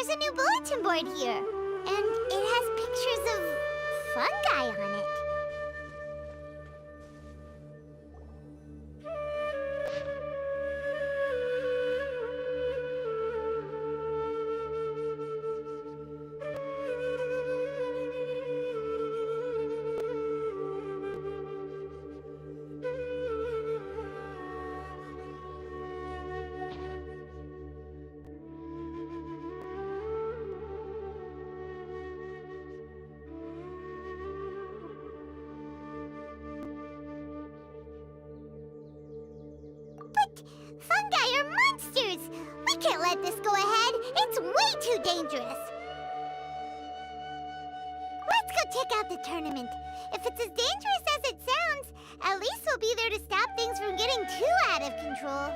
There's a new bulletin board here, and it has pictures of fungi on it. But fungi are monsters! We can't let this go ahead. It's way too dangerous. Let's go check out the tournament. If it's as dangerous as it sounds, at least we'll be there to stop things from getting too out of control.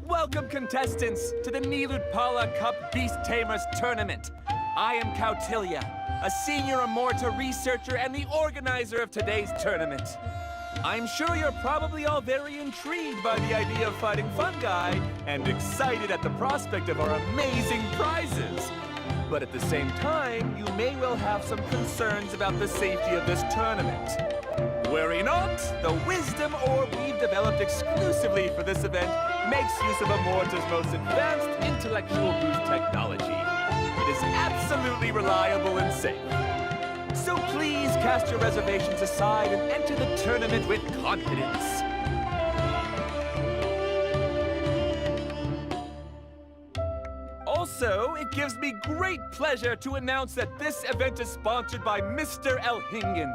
Welcome, contestants, to the Nilutpala Cup Beast Tamers Tournament. I am Kautilya, a senior Amorta researcher and the organizer of today's tournament. I'm sure you're probably all very intrigued by the idea of fighting fungi and excited at the prospect of our amazing prizes. But at the same time, you may well have some concerns about the safety of this tournament. Worry not, the wisdom orb we've developed exclusively for this event makes use of Amorta's most advanced intellectual boost technology. It is absolutely reliable and safe. So please cast your reservations aside and enter the tournament with confidence. Also, it gives me great pleasure to announce that this event is sponsored by Mr. Elhingen,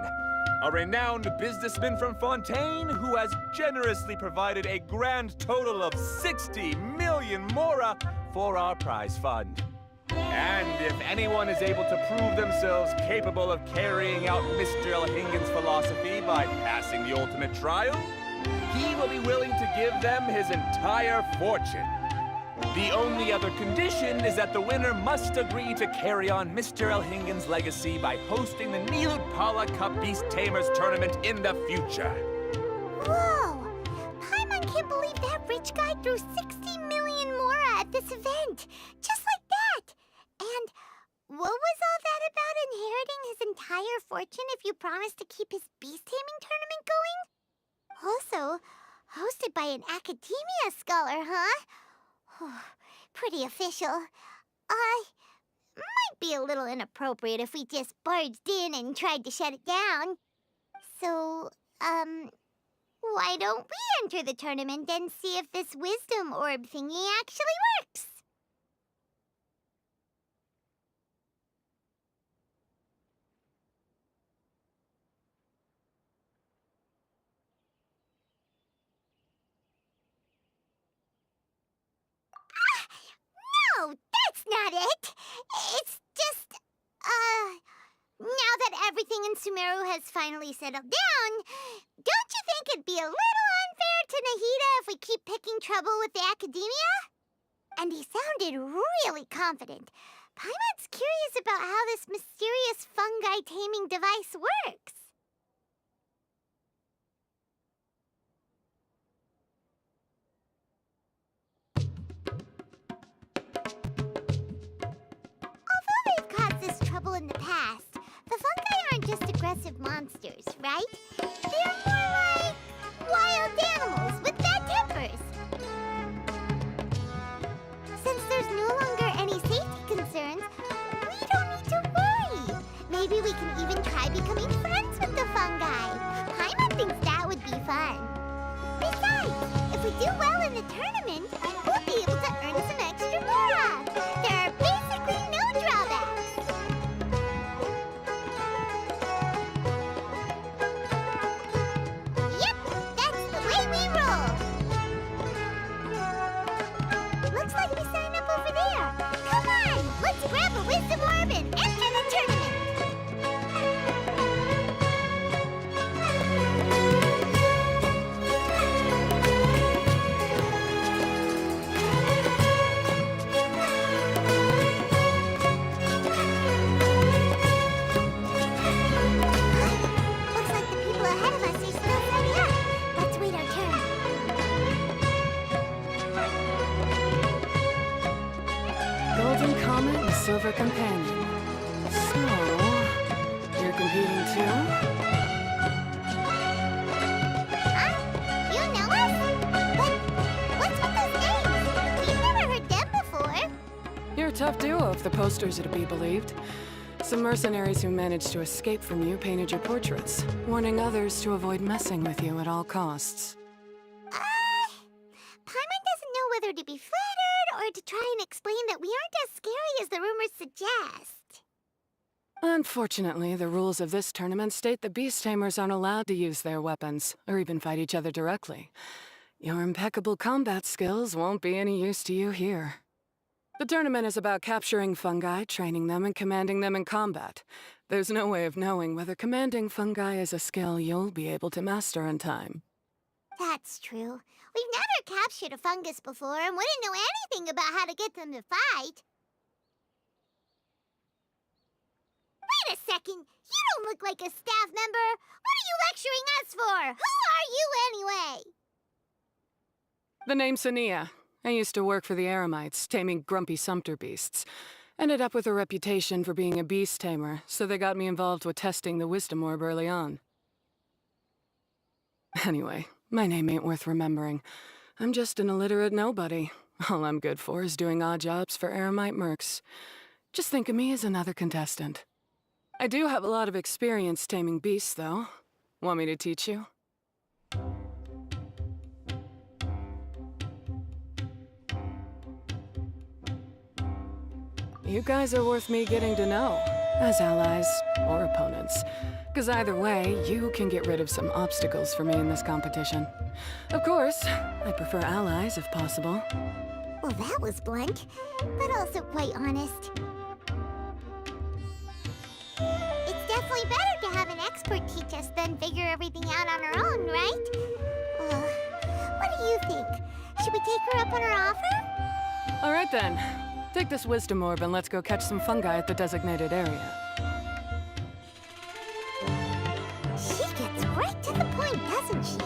a renowned businessman from Fontaine who has generously provided a grand total of 60 million mora for our prize fund. And if anyone is able to prove themselves capable of carrying out Mr. Elhingen's philosophy by passing the ultimate trial, he will be willing to give them his entire fortune. The only other condition is that the winner must agree to carry on Mr. Elhingen's legacy by hosting the Nilutpala Cup Beast Tamers Tournament in the future. Whoa! Paimon can't believe that rich guy threw 60 million mora at this event. Just like that! And what was all that about inheriting his entire fortune if you promised to keep his beast taming tournament going? Also, hosted by an academia scholar, huh? Pretty official. Might be a little inappropriate if we just barged in and tried to shut it down. So, why don't we enter the tournament and see if this wisdom orb thingy actually works? No, that's not it. It's just, now that everything in Sumeru has finally settled down, don't you think it'd be a little unfair to Nahida if we keep picking trouble with the academia? And he sounded really confident. Paimon's curious about how this mysterious fungi taming device works. In the past, the fungi aren't just aggressive monsters, right? They're more like wild animals with bad tempers. Since there's no longer any Maybe we can even try becoming friends with the fungi. Paimon thinks that would be fun. Besides, if we do well in the tournament, we'll be able to earn some extra Mora. There are basically no drawbacks. Yep, that's the way we roll. Looks like we sign up over there. Come on, let's grab a wisdom orb and enter the tournament. Looks like the people ahead of us are still setting up. Let's wait our turn. Golden Comet and Silver Companion. So, you're competing too? Huh? You know us? But what's with those names? We've never heard them before. You're a tough duo if the posters are to be believed. Some mercenaries who managed to escape from you painted your portraits, warning others to avoid messing with you at all costs. Paimon doesn't know whether to be flattered or to try and explain that we aren't as scary as the rumors suggest. Unfortunately, the rules of this tournament state the Beast Tamers aren't allowed to use their weapons, or even fight each other directly. Your impeccable combat skills won't be any use to you here. The tournament is about capturing fungi, training them, and commanding them in combat. There's no way of knowing whether commanding fungi is a skill you'll be able to master in time. That's true. We've never captured a fungus before and wouldn't know anything about how to get them to fight. Wait a second! You don't look like a staff member! What are you lecturing us for? Who are you anyway? The name's Sania. I used to work for the Eremites, taming grumpy sumpter beasts. Ended up with a reputation for being a beast tamer, so they got me involved with testing the wisdom orb early on. Anyway, my name ain't worth remembering. I'm just an illiterate nobody. All I'm good for is doing odd jobs for Eremite mercs. Just think of me as another contestant. I do have a lot of experience taming beasts, though. Want me to teach you? You guys are worth me getting to know, as allies or opponents. Because either way, you can get rid of some obstacles for me in this competition. Of course, I prefer allies if possible. Well, that was blunt, but also quite honest. It's definitely better to have an expert teach us than figure everything out on our own, right? What do you think? Should we take her up on her offer? All right then. Take this wisdom orb and let's go catch some fungi at the designated area. She gets right to the point, doesn't she?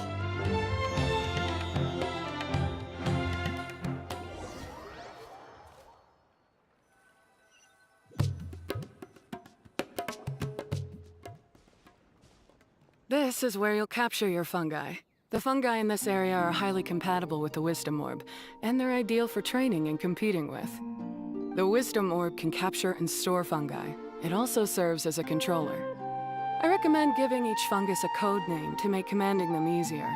This is where you'll capture your fungi. The fungi in this area are highly compatible with the wisdom orb, and they're ideal for training and competing with. The wisdom orb can capture and store fungi. It also serves as a controller. I recommend giving each fungus a code name to make commanding them easier.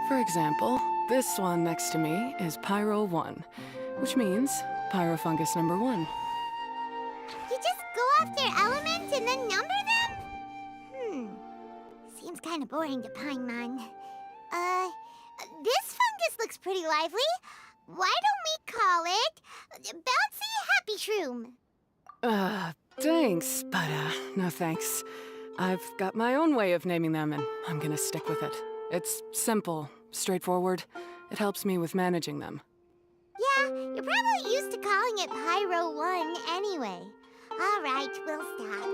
For example, this one next to me is Pyro 1, which means Pyrofungus number 1. You just go off their element and then number them? Seems kind of boring to Paimon. This fungus looks pretty lively. Why don't we call it Bouncy Happy Shroom? Thanks, but no thanks. I've got my own way of naming them, and I'm gonna stick with it. It's simple, straightforward. It helps me with managing them. Yeah, you're probably used to calling it Pyro 1 anyway. All right, we'll stop.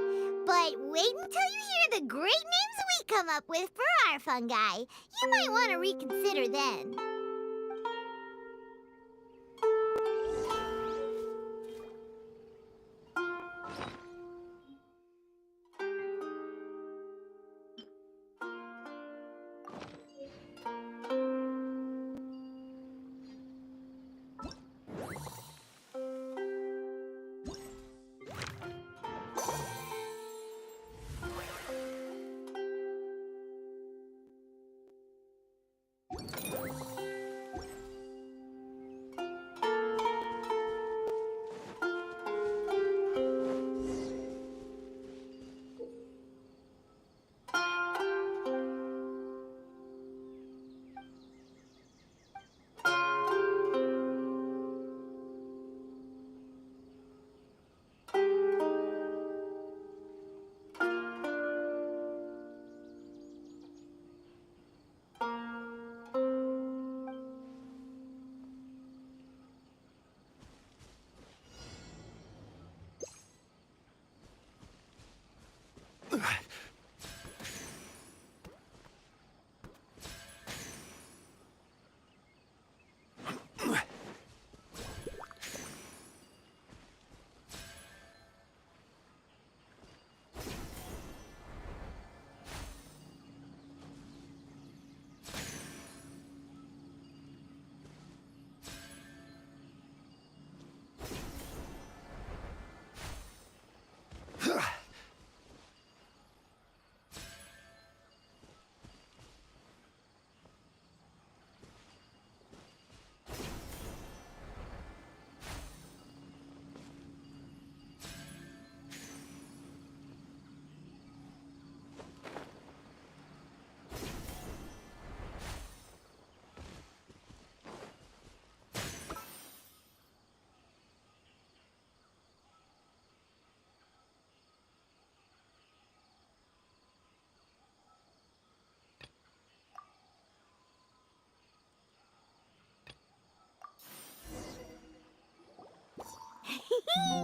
But wait until you hear the great names we come up with for our fungi. You might want to reconsider then.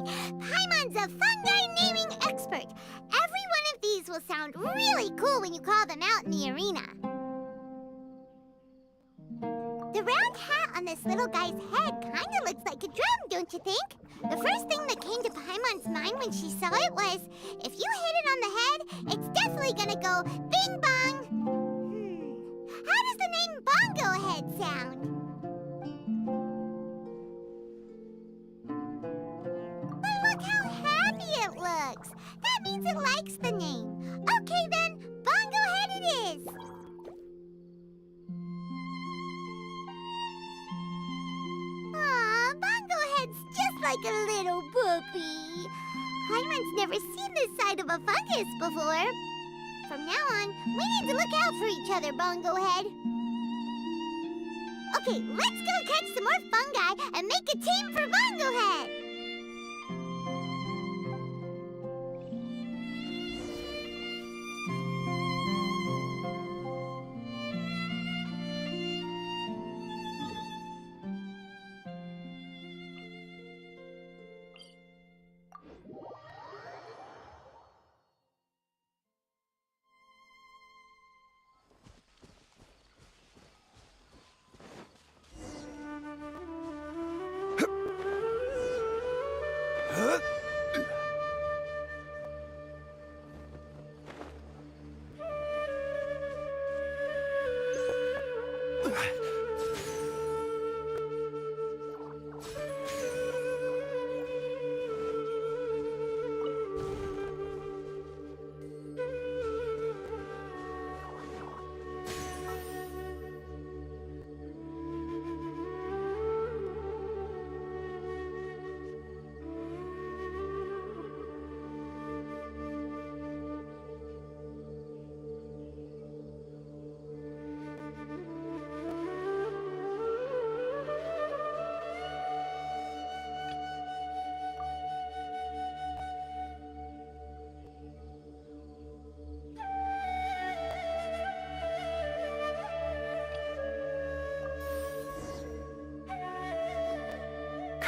Paimon's a fungi naming expert. Every one of these will sound really cool when you call them out in the arena. The round hat on this little guy's head kind of looks like a drum, don't you think? The first thing that came to Paimon's mind when she saw it was, if you hit it on the head, it's definitely gonna go bing bong. How does the name Bongo Head sound? But look how happy it looks. That means it likes the name. Okay then, Bongo Head it is. Aw, Bongo Head's just like a little puppy. Paimon's never seen this side of a fungus before. From now on, we need to look out for each other, Bongo Head. Okay, let's go catch some more fungi and make a team for Bongo Head.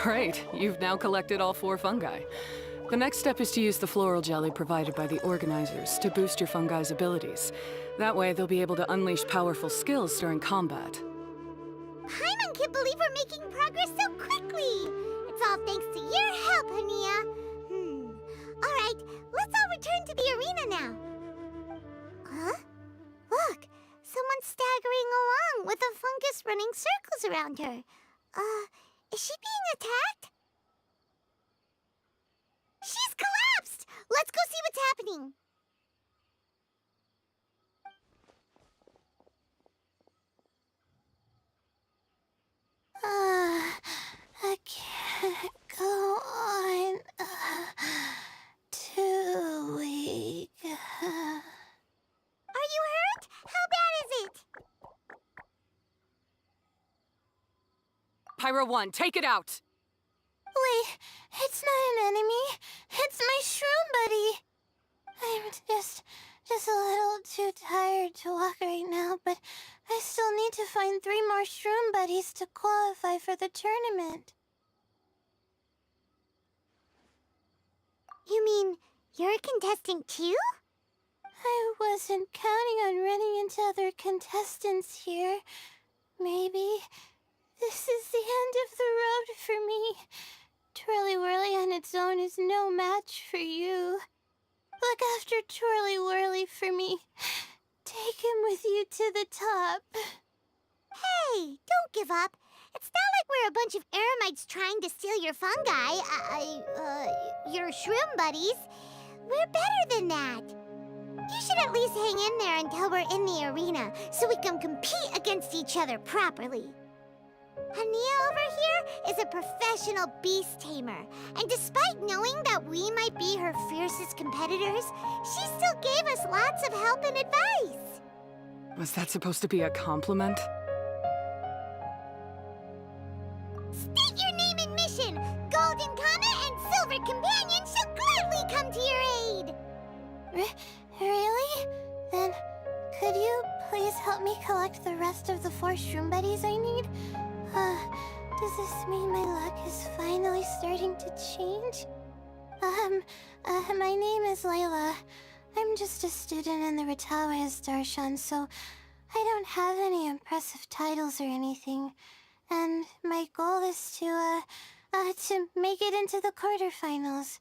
Great, you've now collected all 4 fungi. The next step is to use the floral jelly provided by the organizers to boost your fungi's abilities. That way, they'll be able to unleash powerful skills during combat. Paimon can't believe we're making progress so quickly. It's all thanks to your help, Hania. All right, let's all return to the arena now. Huh? Look, someone's staggering along with a fungus running circles around her. Is she being attacked? She's collapsed! Let's go see what's happening. I can't go on. Too weak. Are you hurt? How bad is it? Pyro 1, take it out! Wait, it's not an enemy. It's my shroom buddy. I'm just a little too tired to walk right now, but I still need to find 3 more shroom buddies to qualify for the tournament. You mean you're a contestant too? I wasn't counting on running into other contestants here. Maybe this is the end of the road for me. Twirly Whirly on its own is no match for you. Look after Twirly Whirly for me. Take him with you to the top. Hey, don't give up. It's not like we're a bunch of eremites trying to steal your fungi. Your shroom buddies. We're better than that. You should at least hang in there until we're in the arena, so we can compete against each other properly. Hania over here is a professional beast tamer, and despite knowing that we might be her fiercest competitors, she still gave us lots of help and advice. Was that supposed to be a compliment? State your name and mission! Golden Comet and Silver Companion shall gladly come to your aid! Really? Then, could you please help me collect the rest of the 4 shroom buddies I need? Does this mean my luck is finally starting to change? My name is Layla. I'm just a student in the Ratawe Darshan, so I don't have any impressive titles or anything. And my goal is to make it into the quarterfinals.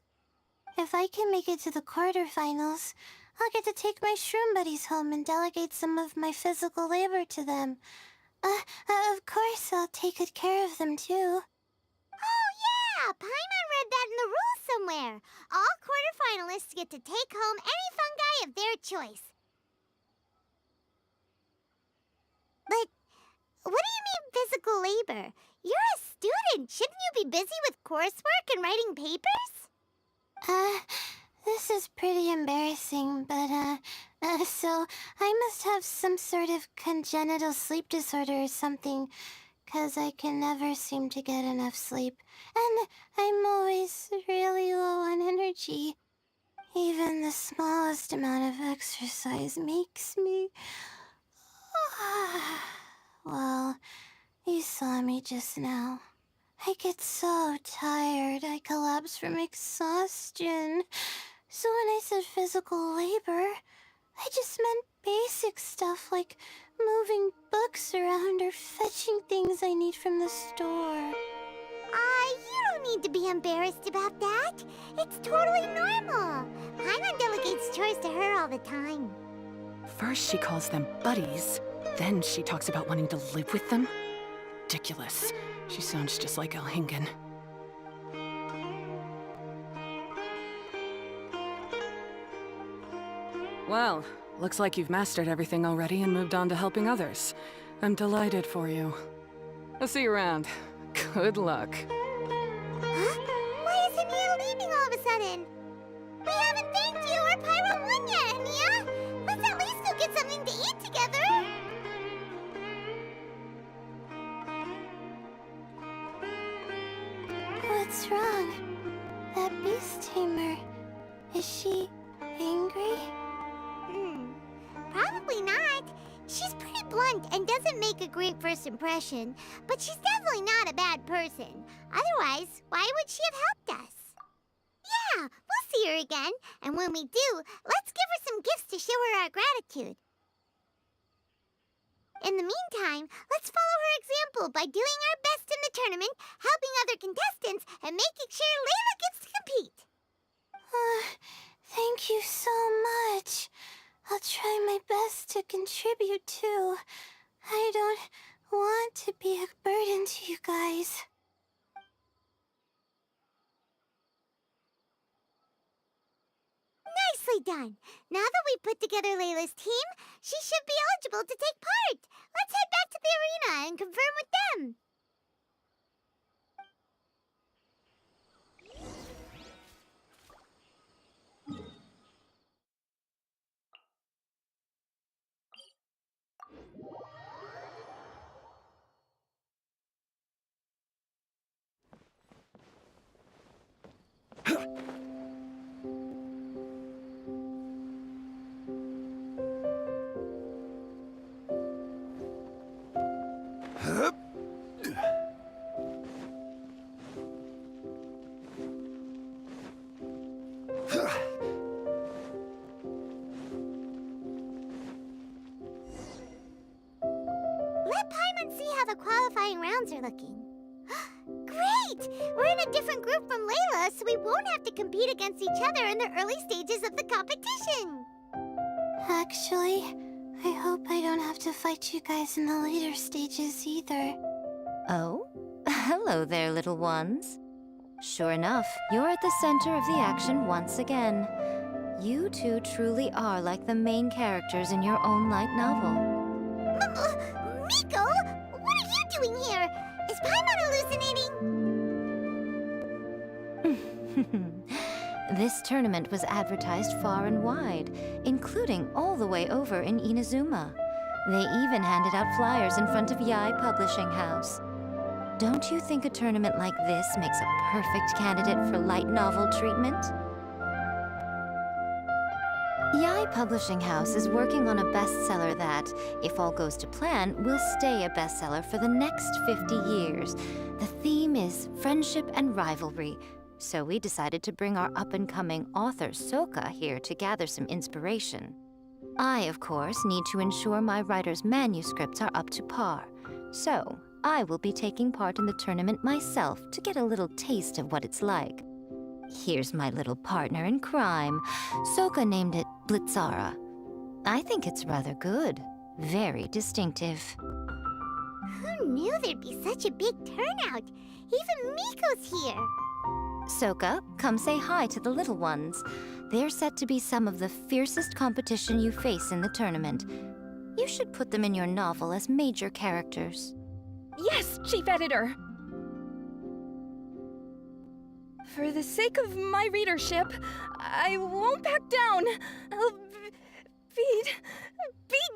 If I can make it to the quarterfinals, I'll get to take my shroom buddies home and delegate some of my physical labor to them. Of course, I'll take good care of them, too. Oh, yeah! Paimon read that in the rules somewhere. All quarterfinalists get to take home any fungi of their choice. But what do you mean physical labor? You're a student. Shouldn't you be busy with coursework and writing papers? This is pretty embarrassing, but, so I must have some sort of congenital sleep disorder or something, 'cause I can never seem to get enough sleep, and I'm always really low on energy. Even the smallest amount of exercise makes me... Well, you saw me just now. I get so tired, I collapse from exhaustion. So when I said physical labor, I just meant basic stuff like moving books around or fetching things I need from the store. You don't need to be embarrassed about that. It's totally normal. Paimon delegates chores to her all the time. First she calls them buddies, then she talks about wanting to live with them. Ridiculous. She sounds just like Elhingen. Well, looks like you've mastered everything already and moved on to helping others. I'm delighted for you. I'll see you around. Good luck. Huh? Why is Ania leaving all of a sudden? We haven't thanked you or Pyro won yet, Ania! Let's at least go get something to eat together! What's wrong? That beast tamer... is she... angry? Probably not. She's pretty blunt and doesn't make a great first impression, but she's definitely not a bad person. Otherwise, why would she have helped us? Yeah, we'll see her again, and when we do, let's give her some gifts to show her our gratitude. In the meantime, let's follow her example by doing our best in the tournament, helping other contestants, and making sure Layla gets to compete. Thank you so much. I'll try my best to contribute too. I don't want to be a burden to you guys. Nicely done! Now that we put together Layla's team, she should be eligible to take part. Let's head back to the arena and confirm with them. Let Paimon see how the qualifying rounds are looking. Great! We're in a different group from Layla, so we won't have to compete against each other in the early stages of the competition. Actually, I hope I don't have to fight you guys in the later stages either. Oh? Hello there, little ones. Sure enough, you're at the center of the action once again. You two truly are like the main characters in your own light novel. Miko, what are you doing here? Is Paimon hallucinating? This tournament was advertised far and wide, including all the way over in Inazuma. They even handed out flyers in front of Yai Publishing House. Don't you think a tournament like this makes a perfect candidate for light novel treatment? Yai Publishing House is working on a bestseller that, if all goes to plan, will stay a bestseller for the next 50 years. The theme is friendship and rivalry, So we decided to bring our up-and-coming author, Soka, here to gather some inspiration. I, of course, need to ensure my writer's manuscripts are up to par. So, I will be taking part in the tournament myself to get a little taste of what it's like. Here's my little partner in crime. Soka named it Blitzara. I think it's rather good. Very distinctive. Who knew there'd be such a big turnout? Even Miko's here. Soka, come say hi to the little ones. They're set to be some of the fiercest competition you face in the tournament. You should put them in your novel as major characters. Yes, Chief Editor! For the sake of my readership, I won't back down. I'll beat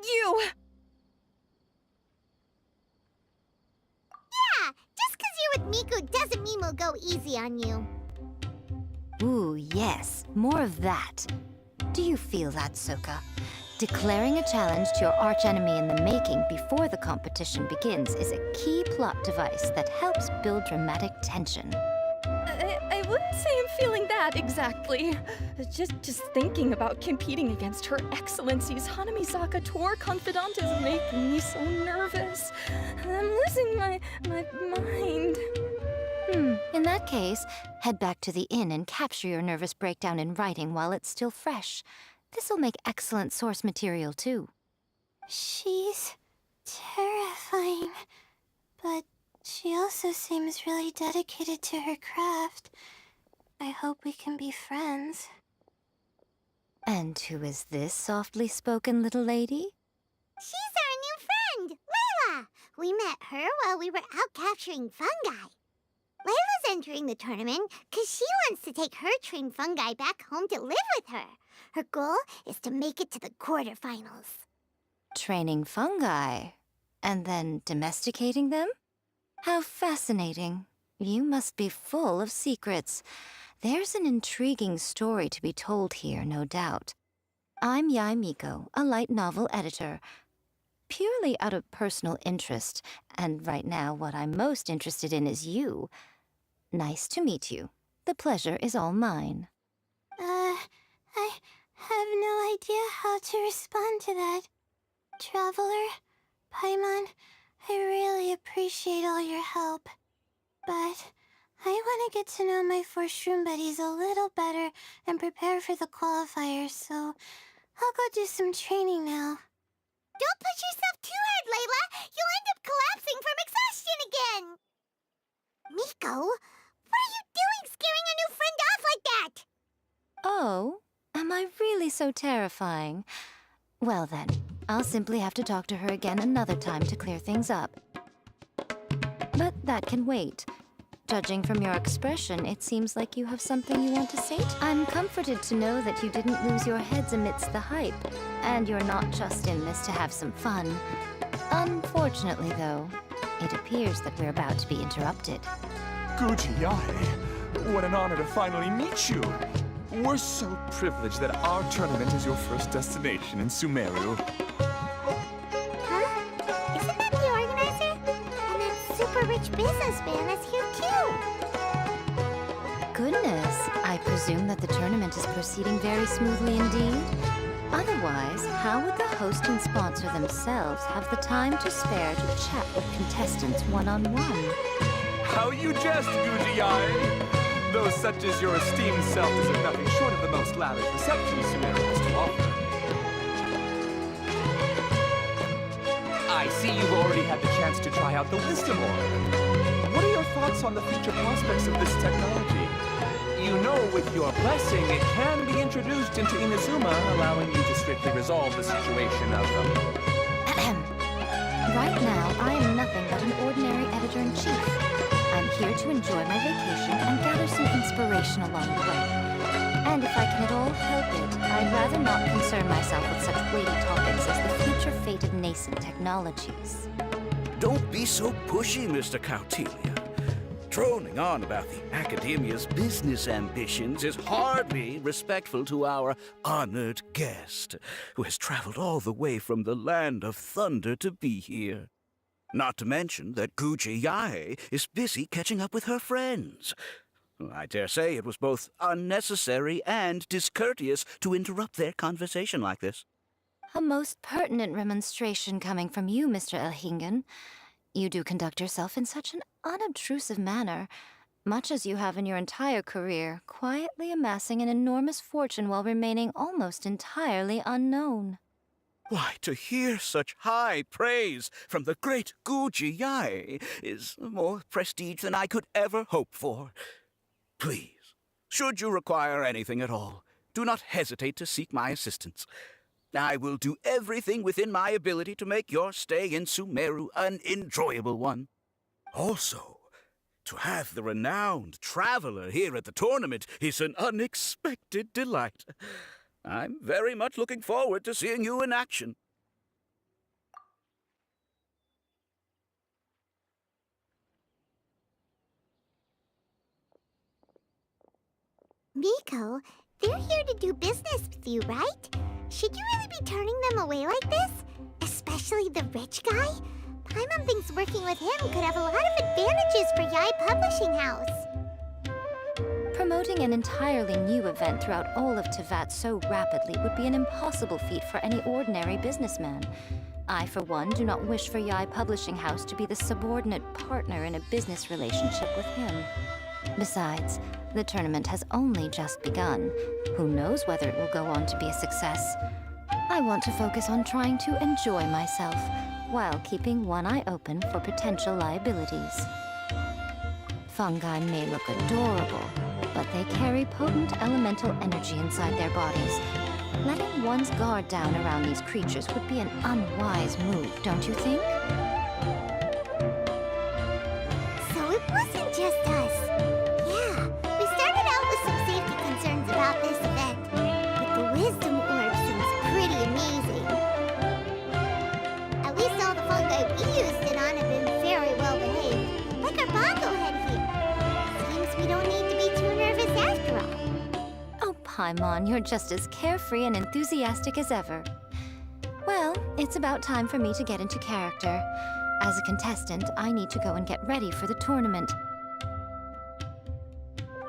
you! Yeah, just 'cause you're with Miko doesn't mean we'll go easy on you. Ooh, yes, more of that. Do you feel that, Soka? Declaring a challenge to your archenemy in the making before the competition begins is a key plot device that helps build dramatic tension. I wouldn't say I'm feeling that exactly. Just thinking about competing against Her Excellency's Hanamisaka tour confidant is making me so nervous. I'm losing my mind. In that case, head back to the inn and capture your nervous breakdown in writing while it's still fresh. This'll make excellent source material, too. She's terrifying, but she also seems really dedicated to her craft. I hope we can be friends. And who is this softly spoken little lady? She's our new friend, Layla! We met her while we were out capturing fungi. Layla's entering the tournament because she wants to take her trained fungi back home to live with her. Her goal is to make it to the quarterfinals. Training fungi, and then domesticating them? How fascinating. You must be full of secrets. There's an intriguing story to be told here, no doubt. I'm Yai Miko, a light novel editor. Purely out of personal interest, and right now what I'm most interested in is you. Nice to meet you. The pleasure is all mine. I have no idea how to respond to that. Traveler, Paimon, I really appreciate all your help. But I want to get to know my 4 shroom buddies a little better and prepare for the qualifiers, so I'll go do some training now. Don't push yourself too hard, Layla! You'll end up collapsing from exhaustion again! Miko, what are you doing scaring a new friend off like that? Oh, am I really so terrifying? Well then, I'll simply have to talk to her again another time to clear things up. But that can wait. Judging from your expression, it seems like you have something you want to say. I'm comforted to know that you didn't lose your heads amidst the hype, and you're not just in this to have some fun. Unfortunately, though, it appears that we're about to be interrupted. Guji, what an honor to finally meet you. We're so privileged that our tournament is your first destination in Sumeru. Huh? Isn't that the organizer? And that super rich businessman is here too. Goodness, I presume that the tournament is proceeding very smoothly indeed. Otherwise, how would the host and sponsor themselves have the time to spare to chat with contestants one-on-one? How you jest, Guji! Though such as your esteemed self deserve nothing short of the most lavish reception Sumeru has to offer. I see you've already had the chance to try out the Wisdom Orb. What are your thoughts on the future prospects of this technology? You know, with your blessing, it can be introduced into Inazuma, allowing you to strictly resolve the situation of them. Right now, I am nothing but an ordinary editor-in-chief. I'm here to enjoy my vacation and gather some inspiration along the way. And if I can at all help it, I'd rather not concern myself with such weighty topics as the future fate of nascent technologies. Don't be so pushy, Mr. Kautelia. Droning on about the Academia's business ambitions is hardly respectful to our honored guest, who has traveled all the way from the land of thunder to be here. Not to mention that Guji Yae is busy catching up with her friends. I dare say it was both unnecessary and discourteous to interrupt their conversation like this. A most pertinent remonstration coming from you, Mr. Elhingen. You do conduct yourself in such an unobtrusive manner, much as you have in your entire career, quietly amassing an enormous fortune while remaining almost entirely unknown. Why, to hear such high praise from the great Guji Yai is more prestige than I could ever hope for. Please, should you require anything at all, do not hesitate to seek my assistance. I will do everything within my ability to make your stay in Sumeru an enjoyable one. Also, to have the renowned traveler here at the tournament is an unexpected delight. I'm very much looking forward to seeing you in action. Miko, they're here to do business with you, right? Should you really be turning them away like this? Especially the rich guy? Paimon thinks working with him could have a lot of advantages for Yai Publishing House. Promoting an entirely new event throughout all of Teyvat so rapidly would be an impossible feat for any ordinary businessman. I, for one, do not wish for Yai Publishing House to be the subordinate partner in a business relationship with him. Besides, the tournament has only just begun. Who knows whether it will go on to be a success? I want to focus on trying to enjoy myself, while keeping one eye open for potential liabilities. Fungi may look adorable, but they carry potent elemental energy inside their bodies. Letting one's guard down around these creatures would be an unwise move, don't you think? So it wasn't just us. Yeah, we started out with some safety concerns about this event, but the wisdom orb seems pretty amazing. At least all the fungi we used it on have been very well behaved, like our bongo head here. Seems we don't need to be too nervous after all. Oh, Paimon, you're just as carefree and enthusiastic as ever. Well, it's about time for me to get into character. As a contestant, I need to go and get ready for the tournament.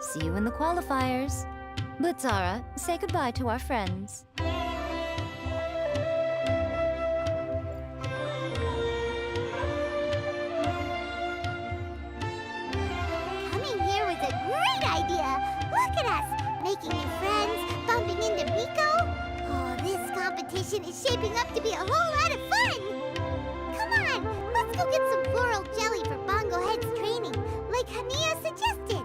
See you in the qualifiers. Blitzara, say goodbye to our friends. Coming here was a great idea! Look at us! Making new friends, bumping into Miko. Oh, this competition is shaping up to be a whole lot of fun! Come on, let's go get some floral jelly for Bongo Head's training, like Hania suggested.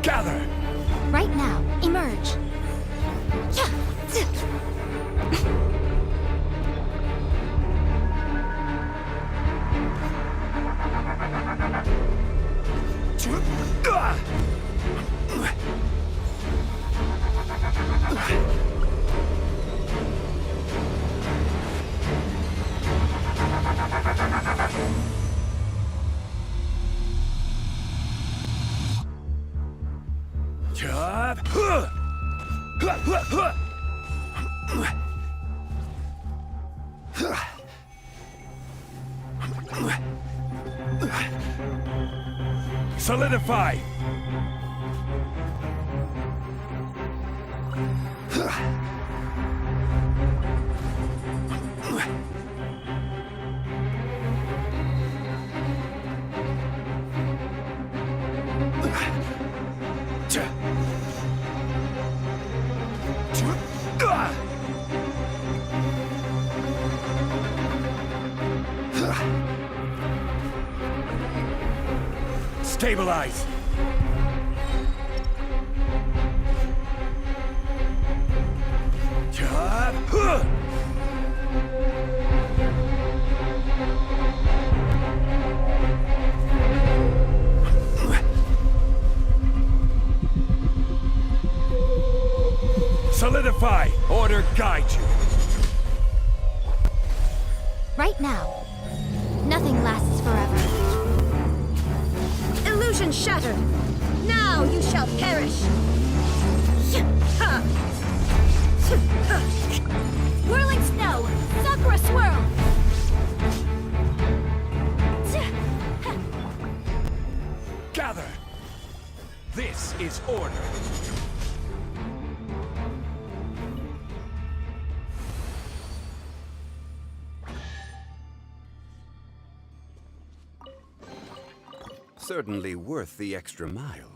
Gather! Right now, emerge. Solidify! Stabilize! Solidify! Order guide you! Right now. Nothing lasts forever. Illusion shattered! Now you shall perish! Whirling snow! Sakura swirl! Gather! This is order! Certainly worth the extra mile.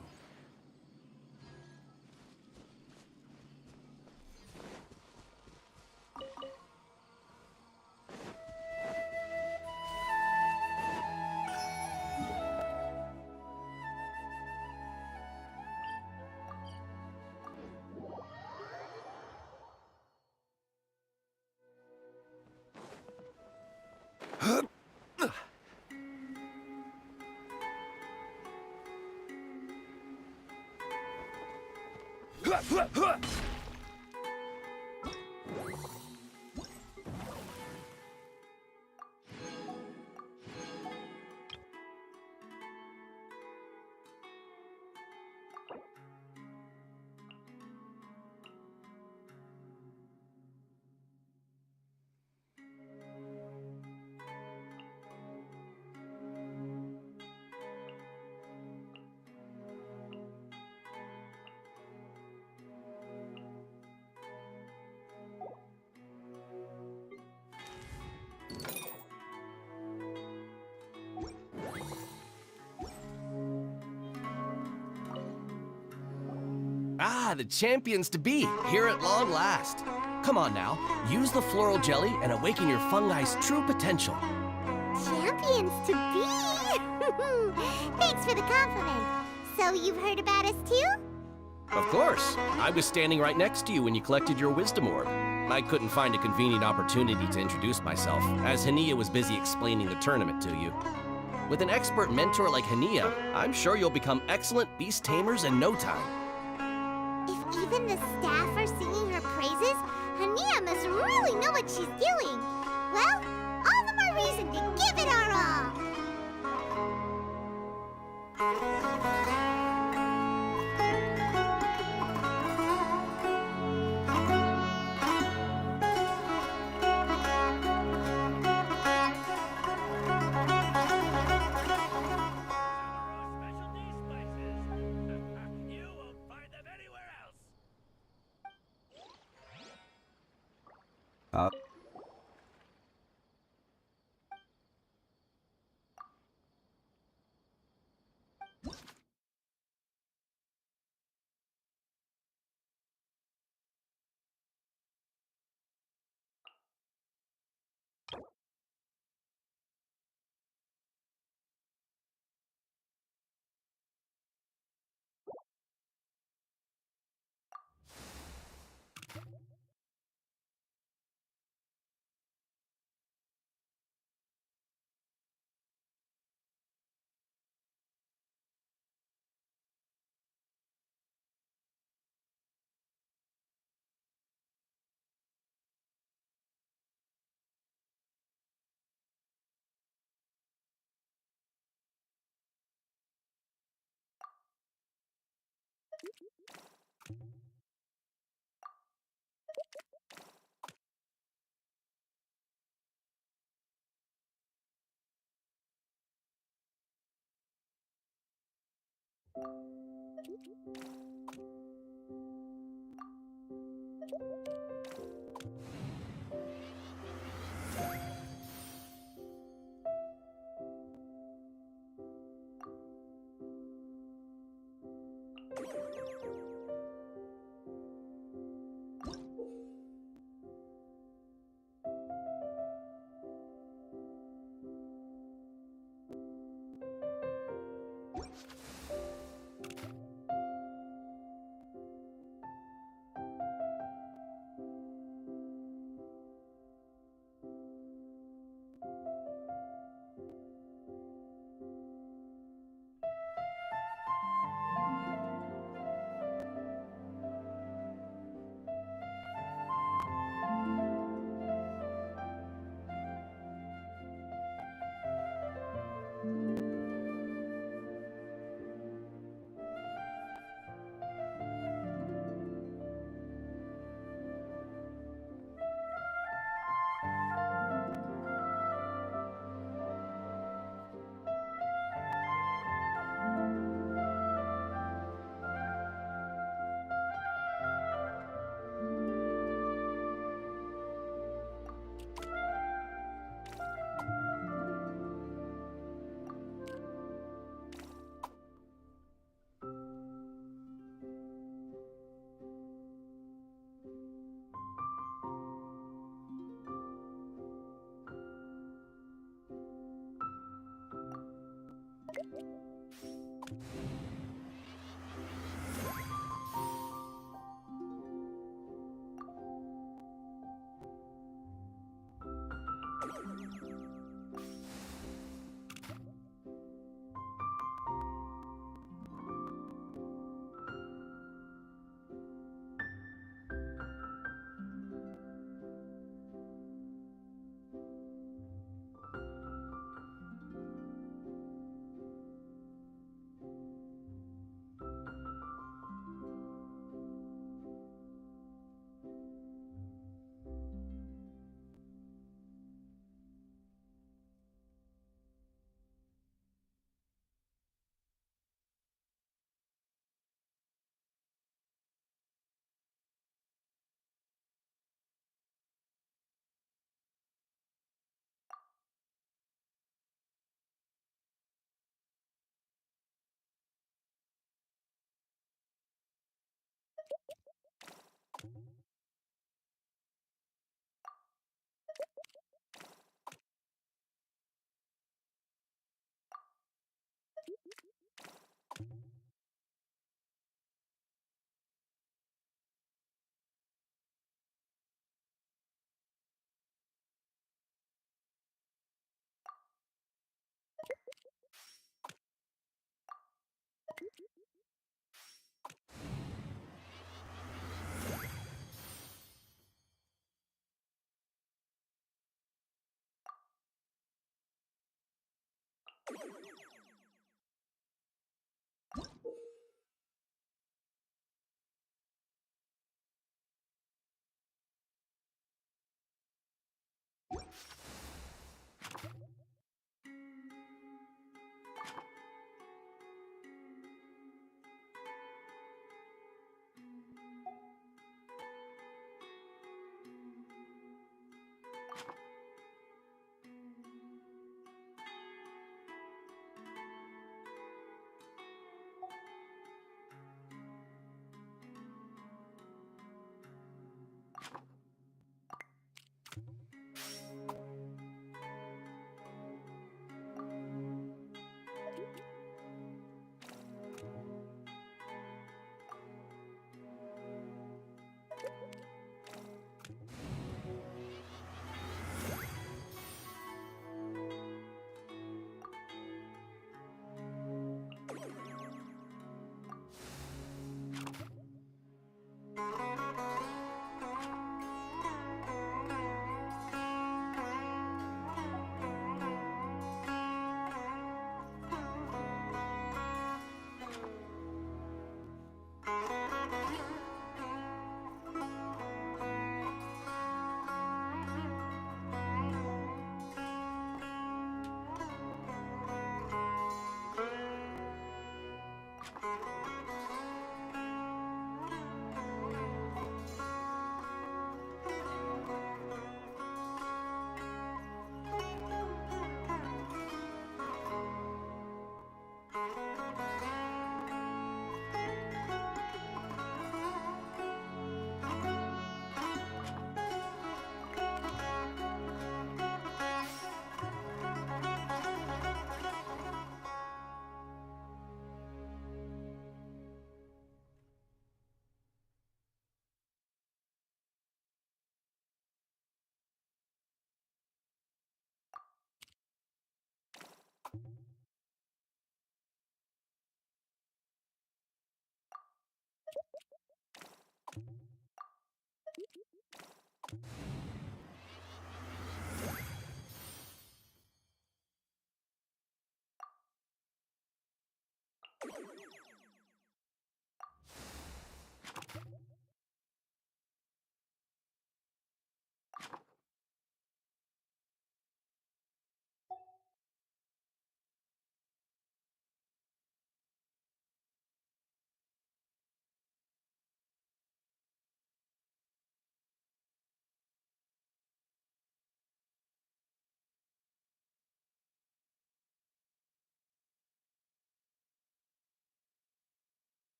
Ah, the champions to be, here at long last. Come on now, use the floral jelly and awaken your fungi's true potential. Champions to be? Thanks for the compliment. So you've heard about us too? Of course, I was standing right next to you when you collected your wisdom orb. I couldn't find a convenient opportunity to introduce myself, as Hania was busy explaining the tournament to you. With an expert mentor like Hania, I'm sure you'll become excellent beast tamers in no time. If even the staff are singing her praises, Hania must really know what she's doing. Well, all the more reason to give it our all.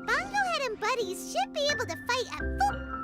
Bongohead and Buddies should be able to fight at full...